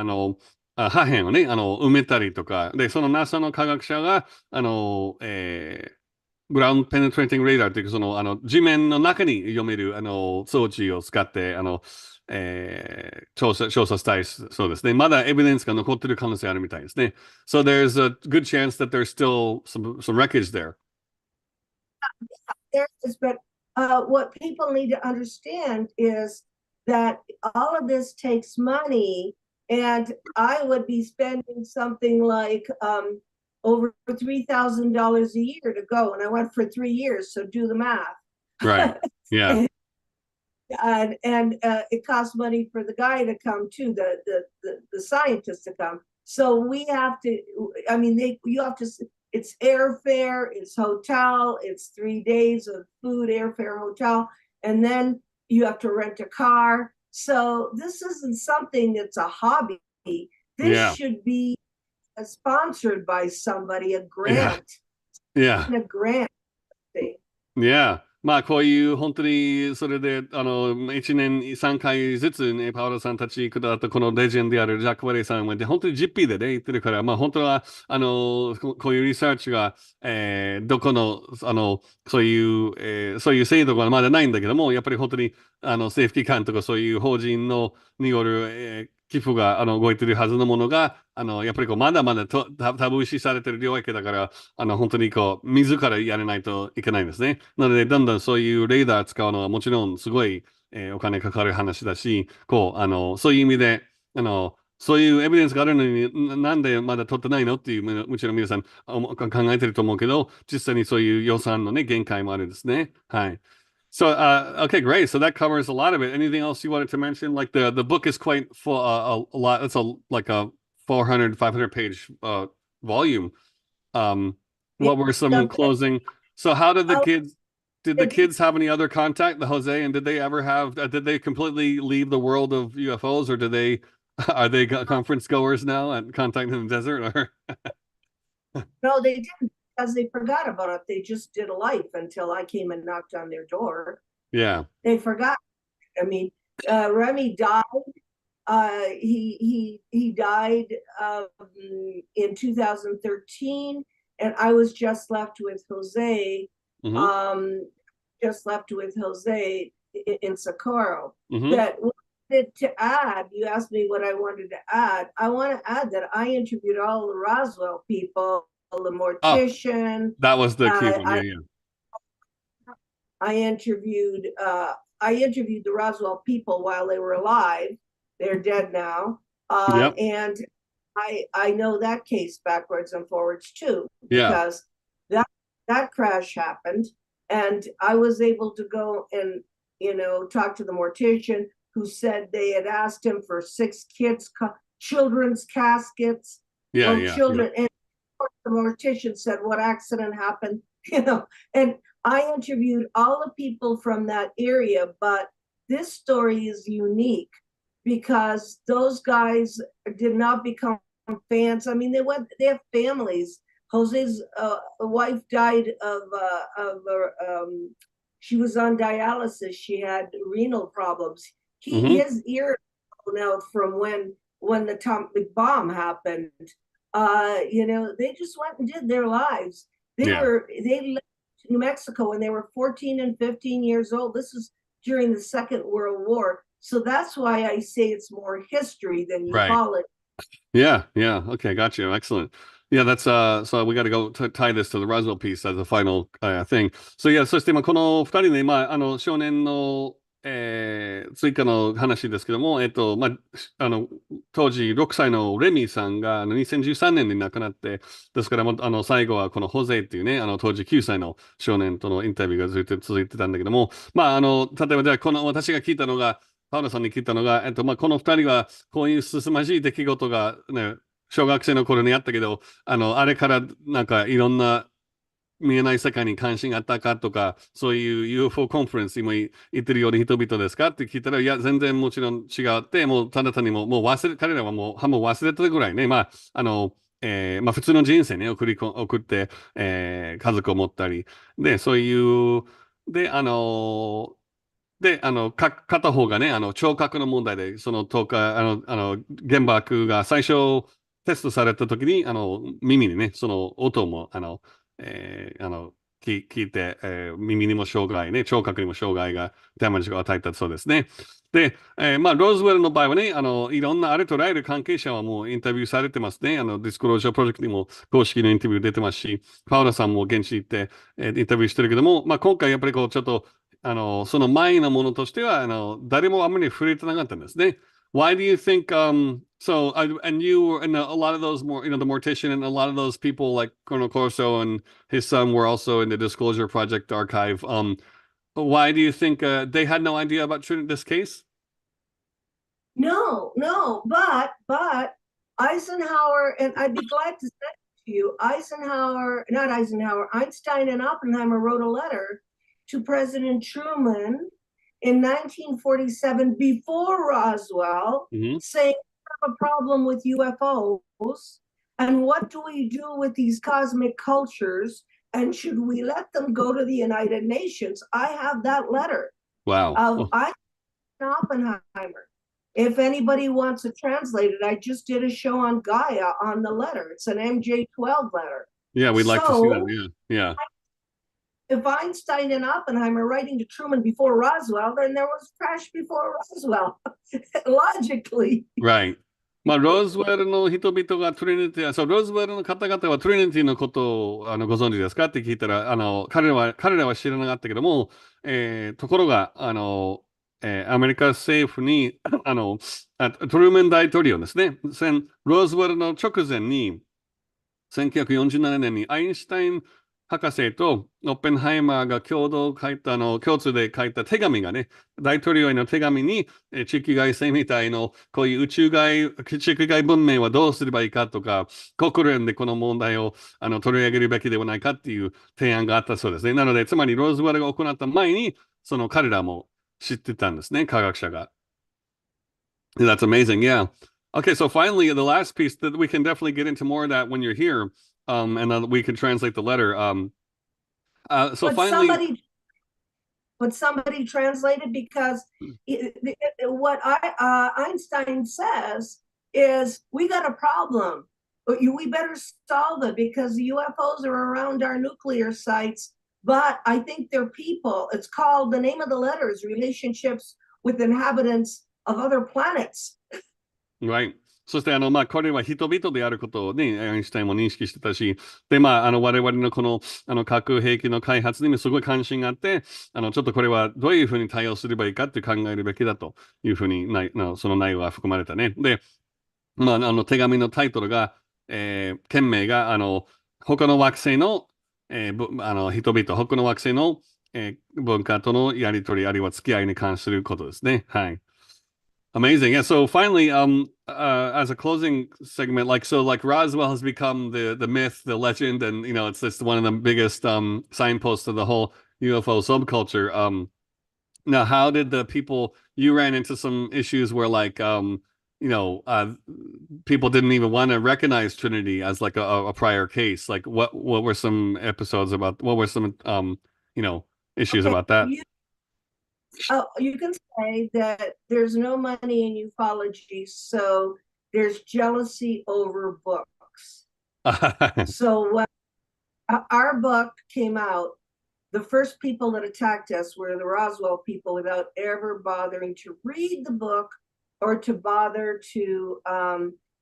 破片をね、埋めたりとか、で、その NASA の科学者が、グラウンドペネトレーティングレーダーというその、地面の中に読める、装置を使って、調査したいそうですね。まだエビデンスが残っている可能性あるみたいですね。So there's a good chance that there's still some wreckage there. There is, but what people need to understand is that all of this takes money, and I would be spending something like over $3,000 a year to go, and I went for 3 years, so do the math. Right. Yeah. And it costs money for the guy to come too, the scientist to come. So we have to. I mean, you have to. It's airfare, it's hotel, it's 3 days of food, airfare, hotel, and then you have to rent a car. So this isn't something that's a hobby. This should be sponsored by somebody, a grant. Yeah. A grant thing. Yeah. まあこういう本当にそれで1年3回ずつね、パウロさんたちだとこのレジェンドであるジャック・ワレイさんは本当に実費でね言ってるから、まあ本当はこういうリサーチが、どこのそういう、そういう制度がまだないんだけども、やっぱり本当に政府機関とかそういう法人による、寄付が動いているはずのものがやっぱりまだまだタブー視されている領域だから本当に自らやらないといけないんですね。なのでだんだんそういうレーダー使うのはもちろんすごい、お金かかる話だしそういう意味でそういうエビデンスがあるのになんでまだ取ってないのっていうもちろん皆さん考えてると思うけど実際にそういう予算のね限界もあるんですね。はい。So, okay, great. So that covers a lot of it. Anything else you wanted to mention? Like the book is quite full, a lot. It's like a 400, 500 page volume. What were some closing? So how did did the kids have any other contact, the Jose, and did they ever have, did they completely leave the world of UFOs or are they conference goers now and contact in the desert or? No, they didn't. Because they forgot about it. They just did a life until I came and knocked on their door. Yeah. They forgot. I mean, Remy died. He died in 2013, and I was just left with Jose. Just left with Jose in Socorro. That wanted to add. You asked me what I wanted to add. I want to add that I interviewed all the Roswell people. The mortician. That was the key one. I interviewed the Roswell people while they were alive. They're dead now. And I know that case backwards and forwards too. Because that crash happened. And I was able to go and talk to the mortician who said they had asked him for 6 children's caskets. Children. And the mortician said, what accident happened? And I interviewed all the people from that area, but this story is unique because those guys did not become fans. I mean, they have families. Jose's wife died of she was on dialysis. She had renal problems. His ear now from when the atomic bomb happened. They just went and did their lives. They lived in New Mexico when they were 14 and 15 years old. This is during the Second World War. So that's why I say it's more history than you call it. Yeah. Okay, got you. Excellent. Yeah, that's so we got to go tie this to the Roswell piece as a final thing. So yeah, そしてこの2人ね、少年の追加の話ですけども、当時6歳のレミーさんが2013年に亡くなって、ですから最後はこのホゼっていうね、当時9歳の少年とのインタビューがずっと続いてたんだけども、例えばじゃあ私が聞いたのが、パウロさんに聞いたのが、この2人はこういう凄まじい出来事がね、小学生の頃にあったけど、あれからなんかいろんな見えない世界に関心があったかとか、そういう UFO コンフェレンスにも行ってるような人々ですかって聞いたら、いや、全然もちろん違って、もうただ単にもう彼らはもう忘れてるぐらいね、普通の人生ね、送って、家族を持ったり、で、そういう、で、片方がね、聴覚の問題で、その原爆が最初テストされた時に、耳にね、その音も、聞聞いて、耳にも障害ね、聴覚にも障害が、ダメージが与えたそうですね。で、まあ、ローズウェルの場合はね、いろんなありとあらゆる関係者はもうインタビューされてますね。ディスクロージャープロジェクトにも公式のインタビュー出てますし、パウラさんも現地行って、インタビューしてるけども、まあ、今回やっぱりこう、ちょっと、その前のものとしては、誰もあまり触れてなかったんですね。Why do you think, and you and a lot of those more, the mortician and a lot of those people like Colonel Corso and his son were also in the Disclosure Project archive. Why do you think they had no idea about this case? No, no, but Eisenhower, and I'd be glad to send it to you. Einstein and Oppenheimer wrote a letter to President Truman in 1947 before Roswell, saying we have a problem with UFOs, and what do we do with these cosmic cultures? And should we let them go to the United Nations? I have that letter. Wow. Of Oppenheimer. If anybody wants to translate it, I just did a show on Gaia on the letter. It's an MJ12 letter. Yeah, we'd like to see that. Yeah. If Einstein and Oppenheimer writing to Truman before Roswell, then there was crash before Roswell, logically. Right. まあ、ローズウェルの人々がトリニティ、そう、ローズウェルの方々はトリニティのことをご存知ですかって聞いたら、彼らは知らなかったけども、ところが、アメリカ政府に、トルーメン大統領ですね、ローズウェルの直前に、1947年にアインシュタイン博士とオッペンハイマーが共通で書いた手紙がね、大統領への手紙に、地域外生命体のこういう地域外文明はどうすればいいかとか、国連でこの問題を取り上げるべきではないかっていう提案があったそうですね。なので、つまりローズウェルが行った前に、その彼らも知ってたんですね、科学者が。That's amazing, yeah. Okay, so finally, the last piece that we can definitely get into more of that when you're here. And we can translate the letter. So finally, somebody translated because what Einstein says is we got a problem, but we better solve it because the UFOs are around our nuclear sites. But I think they're people. It's called, the name of the letter is Relationships with Inhabitants of Other Planets. Right. そして、まあ、これは人々であることをね、アインシュタインも認識してたし、で、まあ、我々のこの、核兵器の開発にもすごい関心があって、ちょっとこれはどういうふうに対応すればいいかって考えるべきだというふうに、その内容が含まれたね。で、まあ、手紙のタイトルが、件名が、他の惑星の、人々、他の惑星の、文化とのやりとり、あるいは付き合いに関することですね。はい。Amazing. Yeah. So finally, as a closing segment, like Roswell has become the myth, the legend, and it's just one of the biggest signposts of the whole UFO subculture. Now, how did the people you ran into some issues where people didn't even want to recognize Trinity as like a prior case? Like what were some episodes about? What were some issues about that? You can say that there's no money in ufology, so there's jealousy over books. So when our book came out, the first people that attacked us were the Roswell people without ever bothering to read the book or to bother to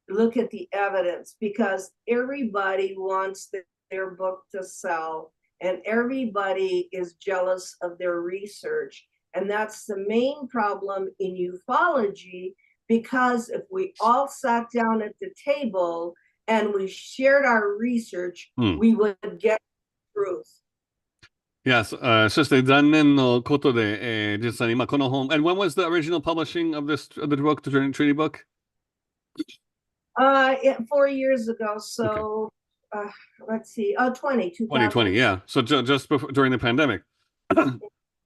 look at the evidence, because everybody wants their book to sell and everybody is jealous of their research. And that's the main problem in ufology, because if we all sat down at the table and we shared our research, we would get truth. Yes, そして残念のことで、実際に、まあ、この本、and when was the original publishing of the book, the Trinity book? 4 years ago, so let's see, 2020, yeah. So just before, during the pandemic.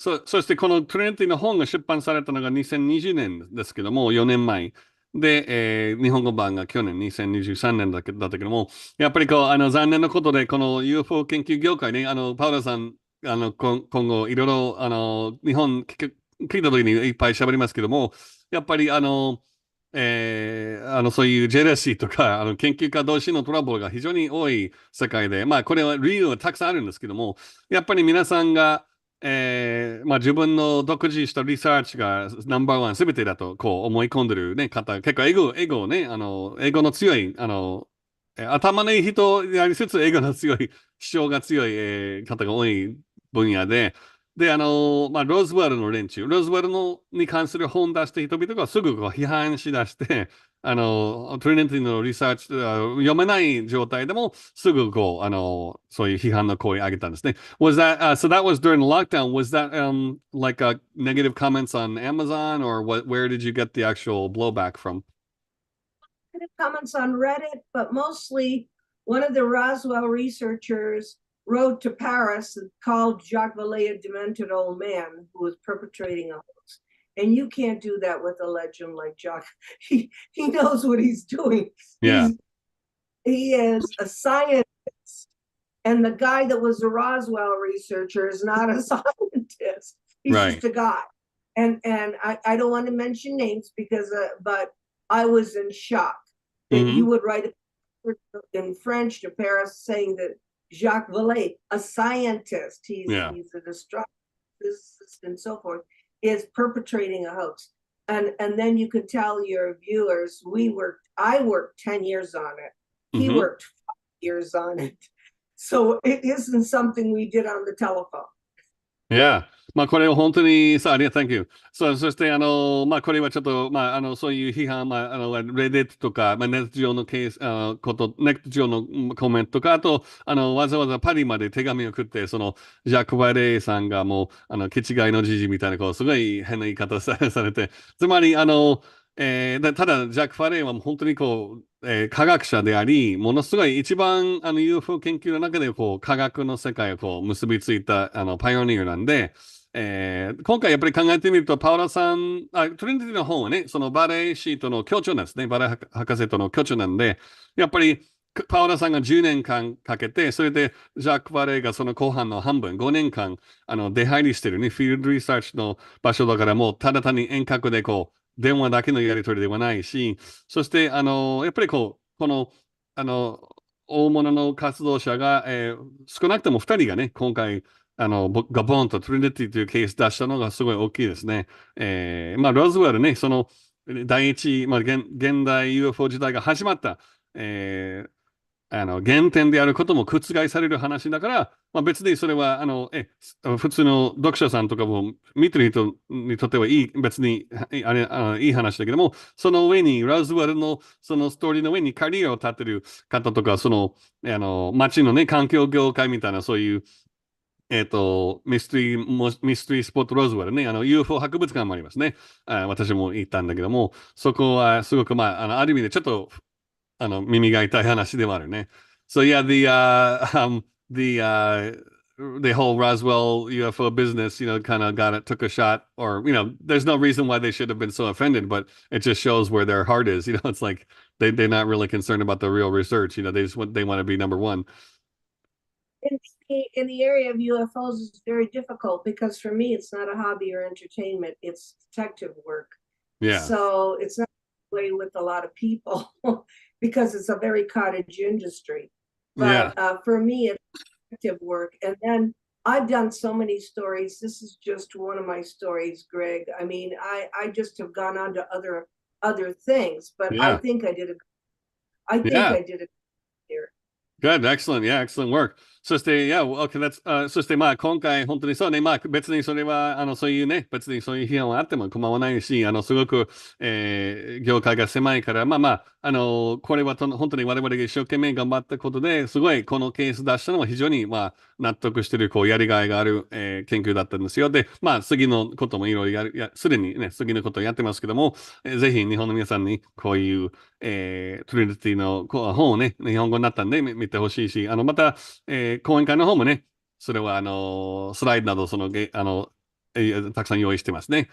そしてこのトリニティの本が出版されたのが2020年ですけども、4年前。で、日本語版が去年2023年だったけども、やっぱりこう、残念なことで、この UFO 研究業界ね、パウラさん、今後いろいろ、日本聞いた時にいっぱい喋りますけども、やっぱりそういうジェラシーとか、研究家同士のトラブルが非常に多い世界で、まあ、これは理由はたくさんあるんですけども、やっぱり皆さんが、まあ、自分の独自したリサーチがナンバーワン全てだとこう思い込んでる、ね、方、結構エゴね、英語の強い、頭のいい人でありつつ、英語の強い、主張が強い、方が多い分野で、で、まあ、ローズウェルの連中、ローズウェルのに関する本出して人々がすぐこう批判しだして、トリニティのリサーチ、読めない状態でもすぐこう、そういう批判の声を上げたんですね。Was that, so that was during the lockdown. Was that, like negative comments on Amazon or where did you get the actual blowback from? Comments on Reddit, but mostly one of the Roswell researchers wrote to Paris and called Jacques Vallée a demented old man who was perpetrating a hoax. And you can't do that with a legend like Jacques. He knows what he's doing. Yeah. He is a scientist. And the guy that was a Roswell researcher is not a scientist. He's just a guy. And I don't want to mention names because, but I was in shock that you would write in French to Paris saying that Jacques Vallée, a scientist, he's a destructive physicist and so forth, is perpetrating a hoax. And then you could tell your viewers, I worked 10 years on it. He worked 5 years on it. So it isn't something we did on the telephone. Yeah. まあこれを本当にさあ、Thank you. そして、まあこれはちょっと、まあそういう批判、まあレディットとか、まあネット上のネット上のコメントとか、あと、わざわざパリまで手紙を送って、その、ジャック・バレーさんがもう、気違いのじじみたいな、こう、すごい変な言い方されて、つまり、ただ、ジャック・ファレーは本当にこう、科学者であり、ものすごい一番UFO 研究の中でこう科学の世界をこう結びついたパイオニアなんで、今回やっぱり考えてみると、パオラさん、トリニティの本はね、そのバレーシートの協調なんですね。バレー博士との協調なんで、やっぱりパオラさんが10年間かけて、それでジャック・バレーがその後半の半分、5年間出入りしてるね、フィールドリサーチの場所だから、もうただ単に遠隔でこう、電話だけのやり取りではないし、そして、やっぱりこう、この、大物の活動者が、少なくとも2人がね、今回、ガボンとトリニティというケース出したのがすごい大きいですね。まあ、ロズウェルね、その第一、まあ、現代 UFO 時代が始まった、原点であることも覆される話だから、まあ、別にそれは普通の読者さんとかも見てる人にとってはいい、別にいい話だけども、その上にラズウェルのそのストーリーの上にキャリアを立てる方とか、その街のね、環境業界みたいなそういうミステリースポットロズウェルね、UFO 博物館もありますね。私も行ったんだけども、そこはすごく、まあ、ある意味でちょっと耳が痛い話でもあるね。So yeah, the whole Roswell UFO business, kind of took a shot, or there's no reason why they should have been so offended, but it just shows where their heart is. It's like they're not really concerned about the real research. They want to be number one. In the area of UFOs, it's very difficult because for me, it's not a hobby or entertainment; it's detective work. Yeah. So it's not way with a lot of people. Because it's a very cottage industry. But for me, it's detective work. And then I've done so many stories. This is just one of my stories, Greg. I mean, I just have gone on to other things, but I think I did I did it here. Good, excellent, yeah, excellent work. そして、yeah, okay, that's, そしてまあ今回本当にそうね、まあ別にそれはそういうね、別にそういう批判はあっても構わないし、すごく、業界が狭いから、まあまあ、これは本当に我々が一生懸命頑張ったことですごいこのケース出したのは非常にまあ納得してるこうやりがいがある、研究だったんですよ。で、まあ次のこともいろいろすでにね、次のことをやってますけども、ぜひ日本の皆さんにこういう、トリニティの本をね、日本語になったんで見てほしいし、また、講演会の方もね、それはスライドなどたくさん用意してますね。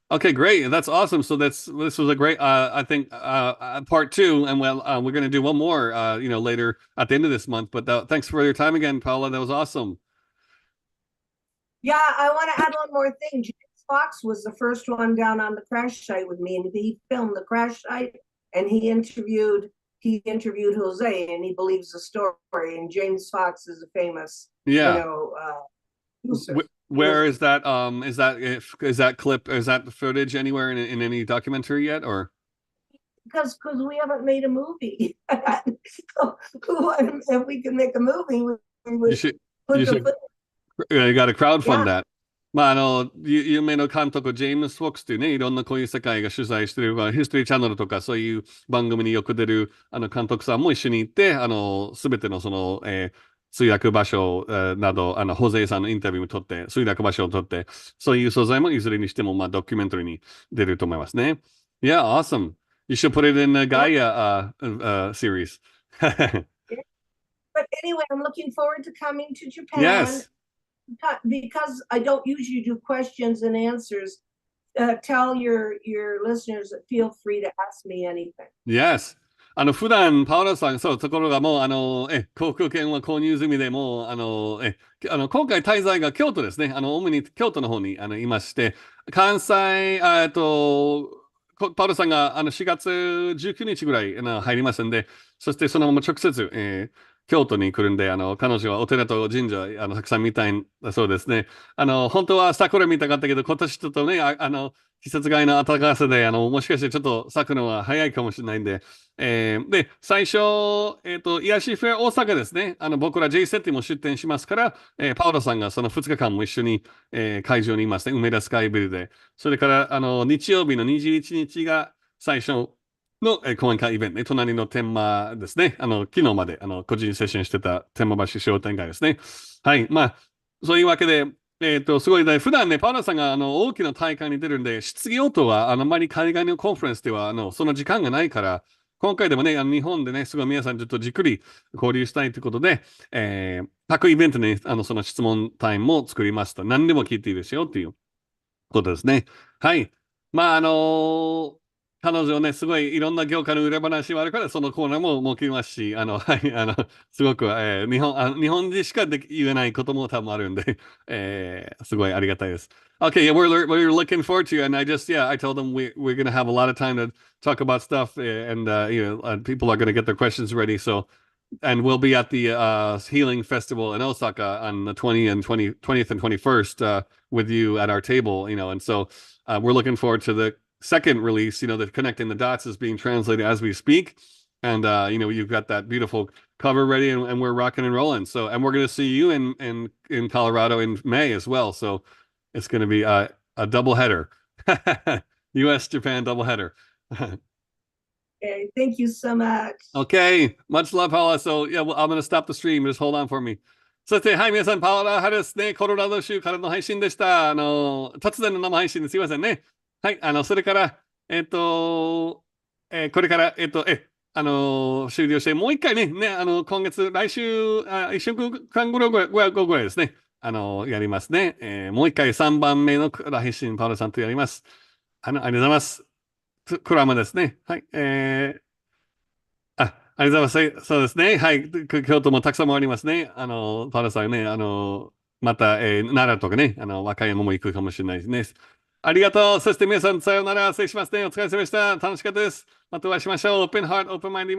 Okay, great. That's awesome. So this was a great, I think, part two, and we're going to do one more, later at the end of this month. But thanks for your time again, Paula. That was awesome. Yeah, I want to add one more thing. Fox was the first one down on the crash site with me, and he filmed the crash site, and he interviewed Jose, and he believes the story. And James Fox is a famous, Where is that? Is that clip? Is that footage anywhere in any documentary yet, or? Because we haven't made a movie. So, if we could make a movie, we would you got to crowdfund that. 有名な監督、ジェームス・フォックスというね、いろんなこういう世界が取材してる、ヒストリーチャンネルとか、そういう番組によく出る監督さんも一緒に行って、すべての墜落場所など、ホゼイさんのインタビューを取って、墜落場所を取って、そういう素材もいずれにしても、ドキュメンタリーに出ると思いますね。Yeah, awesome. You should put it in the Gaia series. But anyway, I'm looking forward to coming to Japan. Yes. Because I don't usually do questions and answers, tell your listeners that feel free to ask me anything. Yes. 普段、パウラさん、そう、ところがもう、航空券は購入済みでも今回滞在が京都ですね。主に京都の方にいまして、関西、パウラさんが4月19日ぐらい入りますんで、そしてそのまま直接、京都に来るんで、彼女はお寺と神社、たくさん見たいそうですね。本当は桜見たかったけど、今年ちょっとね、季節外の暖かさで、もしかしてちょっと咲くのは早いかもしれないんで、で、最初、癒しフェア大阪ですね。僕ら JCETI も出店しますから、パウロさんがその2日間も一緒に、会場にいますね。梅田スカイビルで。それから、日曜日の21日が最初の講演会イベントね。隣の天満ですね。昨日まで個人セッションしてた天満橋商店街ですね。はい。そういうわけで、すごいね、普段ね、パウラさんが大きな大会に出るんで、質疑応答はあまり海外のコンファレンスではその時間がないから、今回でもね、日本でね、すごい皆さんちょっとじっくり交流したいということで、各イベントにその質問タイムも作りました。何でも聞いていいですよっていうことですね。はい。彼女ね、すごいいろんな業界の裏話はあるから、そのコーナーも設けますし、はい、すごく、日本人しか言えないことも多分あるんで、すごいありがたいです。Okay, yeah, we're looking forward to, and I told them we're going to have a lot of time to talk about stuff, and people are going to get their questions ready. So, and we'll be at the Healing Festival in Osaka on the 20th and 21st with you at our table, and so we're looking forward to the second release, the Connecting the Dots is being translated as we speak. And, you've got that beautiful cover ready and we're rocking and rolling. So, and we're going to see you in Colorado in May as well. So it's going to be a double header, US, Japan double header. Okay, thank you so much. Okay, much love, Paula. So, yeah, well, I'm going to stop the stream. Just hold on for me. そして、はい、皆さん、パオラハリスね、コロラド州からの配信でした。突然の生配信ですいませんね。はい、それから、これから、終了して、もう一回ね、今月、来週、1週間ぐらいですね、やりますね。もう一回3番目の配信、パウロさんとやります。ありがとうございます。クラマですね。はい、ありがとうございます。そうですね。はい、京都もたくさんもありますね。パウロさんね、また、奈良とかね、和歌山も行くかもしれないですね。ありがとう。そして皆さん、さようなら。失礼しますね。お疲れ様でした。楽しかったです。またお会いしましょう。オープンハート、オープンマインド。